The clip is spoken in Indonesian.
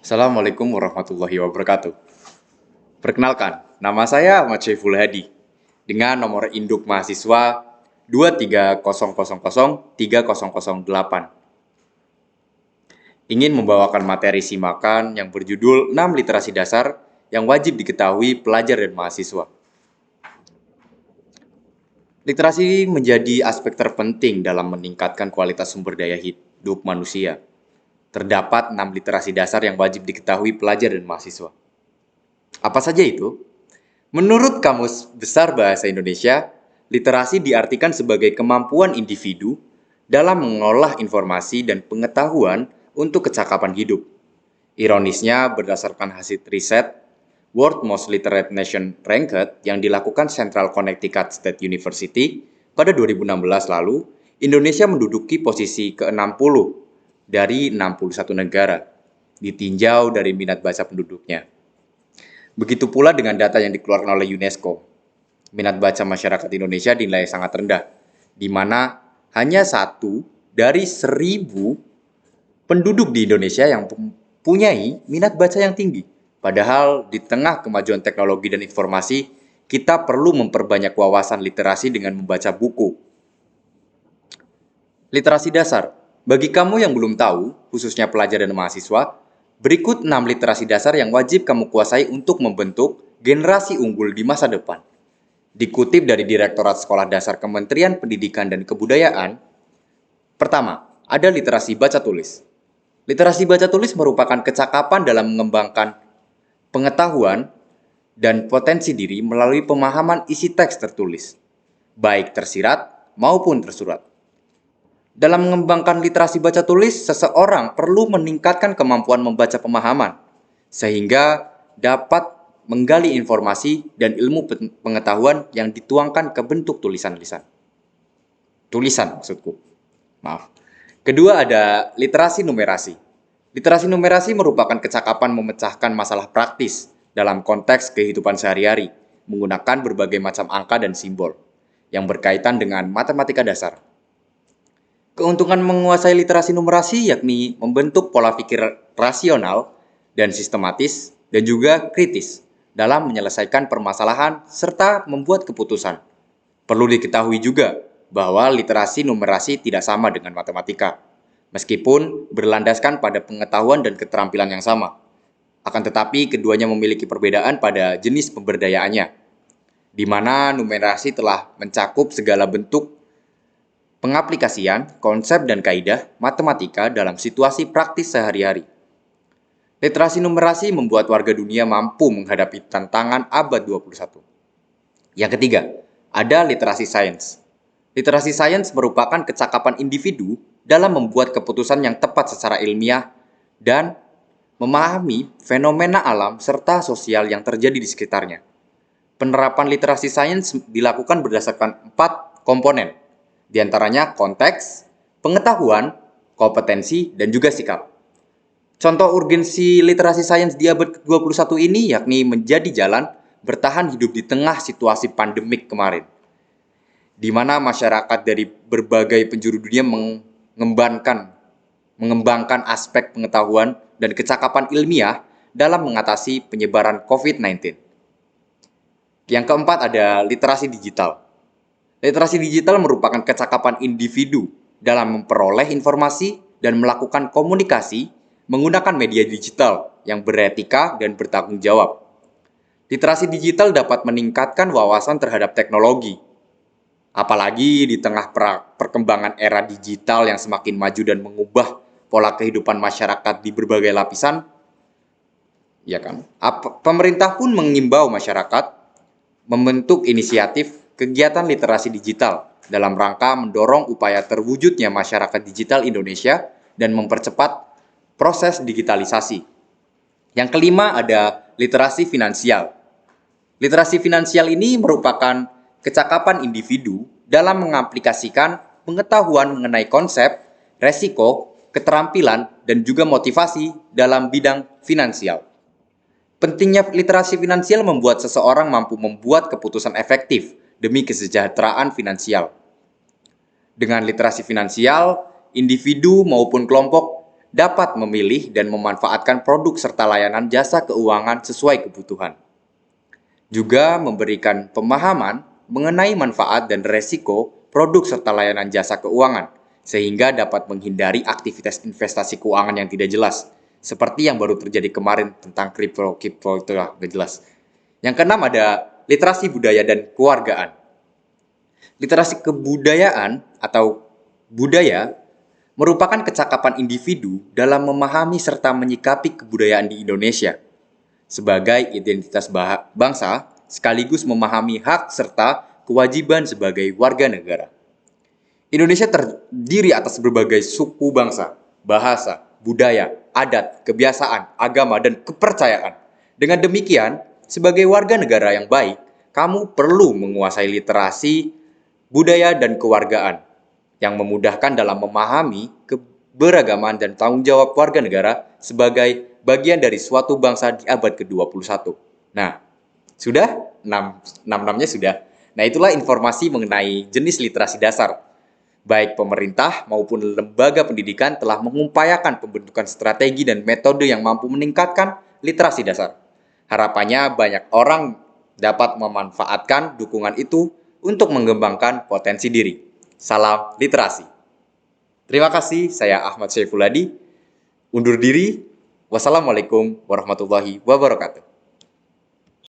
Assalamualaikum warahmatullahi wabarakatuh. Perkenalkan, nama saya Ahmad Syaiful Hadi dengan nomor induk mahasiswa 230003008. Ingin membawakan materi simakan yang berjudul 6 literasi dasar yang wajib diketahui pelajar dan mahasiswa. Literasi menjadi aspek terpenting dalam meningkatkan kualitas sumber daya hidup manusia. Terdapat 6 literasi dasar yang wajib diketahui pelajar dan mahasiswa. Apa saja itu? Menurut Kamus Besar Bahasa Indonesia, literasi diartikan sebagai kemampuan individu dalam mengolah informasi dan pengetahuan untuk kecakapan hidup. Ironisnya, berdasarkan hasil riset World Most Literate Nation Ranked yang dilakukan Central Connecticut State University pada 2016 lalu, Indonesia menduduki posisi ke-60 dari 61 negara, ditinjau dari minat baca penduduknya. Begitu pula dengan data yang dikeluarkan oleh UNESCO. Minat baca masyarakat Indonesia dinilai sangat rendah, di mana hanya 1 dari 1000 penduduk di Indonesia yang mempunyai minat baca yang tinggi. Padahal di tengah kemajuan teknologi dan informasi, kita perlu memperbanyak wawasan literasi dengan membaca buku. Literasi dasar. Bagi kamu yang belum tahu, khususnya pelajar dan mahasiswa, berikut 6 literasi dasar yang wajib kamu kuasai untuk membentuk generasi unggul di masa depan. Dikutip dari Direktorat Sekolah Dasar Kementerian Pendidikan dan Kebudayaan, pertama, ada literasi baca tulis. Literasi baca tulis merupakan kecakapan dalam mengembangkan pengetahuan dan potensi diri melalui pemahaman isi teks tertulis, baik tersirat maupun tersurat. Dalam mengembangkan literasi baca tulis, seseorang perlu meningkatkan kemampuan membaca pemahaman, sehingga dapat menggali informasi dan ilmu pengetahuan yang dituangkan ke bentuk tulisan lisan. Tulisan maksudku. Maaf. Kedua ada literasi numerasi. Literasi numerasi merupakan kecakapan memecahkan masalah praktis dalam konteks kehidupan sehari-hari, menggunakan berbagai macam angka dan simbol yang berkaitan dengan matematika dasar. Keuntungan menguasai literasi numerasi yakni membentuk pola pikir rasional dan sistematis dan juga kritis dalam menyelesaikan permasalahan serta membuat keputusan. Perlu diketahui juga bahwa literasi numerasi tidak sama dengan matematika, meskipun berlandaskan pada pengetahuan dan keterampilan yang sama. Akan tetapi keduanya memiliki perbedaan pada jenis pemberdayaannya, di mana numerasi telah mencakup segala bentuk pengaplikasian konsep dan kaidah matematika dalam situasi praktis sehari-hari. Literasi numerasi membuat warga dunia mampu menghadapi tantangan abad 21. Yang ketiga, ada literasi sains. Literasi sains merupakan kecakapan individu dalam membuat keputusan yang tepat secara ilmiah dan memahami fenomena alam serta sosial yang terjadi di sekitarnya. Penerapan literasi sains dilakukan berdasarkan 4 komponen, di antaranya konteks, pengetahuan, kompetensi, dan juga sikap. Contoh urgensi literasi sains di abad ke-21 ini yakni menjadi jalan bertahan hidup di tengah situasi pandemik kemarin, di mana masyarakat dari berbagai penjuru dunia mengembangkan aspek pengetahuan dan kecakapan ilmiah dalam mengatasi penyebaran COVID-19. Yang keempat ada literasi digital. Literasi digital merupakan kecakapan individu dalam memperoleh informasi dan melakukan komunikasi menggunakan media digital yang beretika dan bertanggung jawab. Literasi digital dapat meningkatkan wawasan terhadap teknologi, apalagi di tengah perkembangan era digital yang semakin maju dan mengubah pola kehidupan masyarakat di berbagai lapisan. Ya kan? Pemerintah pun mengimbau masyarakat membentuk inisiatif kegiatan literasi digital dalam rangka mendorong upaya terwujudnya masyarakat digital Indonesia dan mempercepat proses digitalisasi. Yang kelima ada literasi finansial. Literasi finansial ini merupakan kecakapan individu dalam mengaplikasikan pengetahuan mengenai konsep, resiko, keterampilan, dan juga motivasi dalam bidang finansial. Pentingnya literasi finansial membuat seseorang mampu membuat keputusan efektif demi kesejahteraan finansial. Dengan literasi finansial, individu maupun kelompok dapat memilih dan memanfaatkan produk serta layanan jasa keuangan sesuai kebutuhan. Juga memberikan pemahaman mengenai manfaat dan resiko produk serta layanan jasa keuangan, sehingga dapat menghindari aktivitas investasi keuangan yang tidak jelas, seperti yang baru terjadi kemarin tentang kripto itu lah, gak jelas. Yang keenam ada literasi budaya dan kewargaan. Literasi kebudayaan atau budaya merupakan kecakapan individu dalam memahami serta menyikapi kebudayaan di Indonesia sebagai identitas bangsa, sekaligus memahami hak serta kewajiban sebagai warga negara. Indonesia terdiri atas berbagai suku bangsa, bahasa, budaya, adat, kebiasaan, agama, dan kepercayaan. Dengan demikian, sebagai warga negara yang baik, kamu perlu menguasai literasi, budaya, dan kewargaan yang memudahkan dalam memahami keberagaman dan tanggung jawab warga negara sebagai bagian dari suatu bangsa di abad ke-21. Nah, sudah? 6-6-nya sudah. Nah, itulah informasi mengenai jenis literasi dasar. Baik pemerintah maupun lembaga pendidikan telah mengupayakan pembentukan strategi dan metode yang mampu meningkatkan literasi dasar. Harapannya banyak orang dapat memanfaatkan dukungan itu untuk mengembangkan potensi diri. Salam literasi. Terima kasih, saya Ahmad Syaifuladi. Undur diri. Wassalamualaikum warahmatullahi wabarakatuh.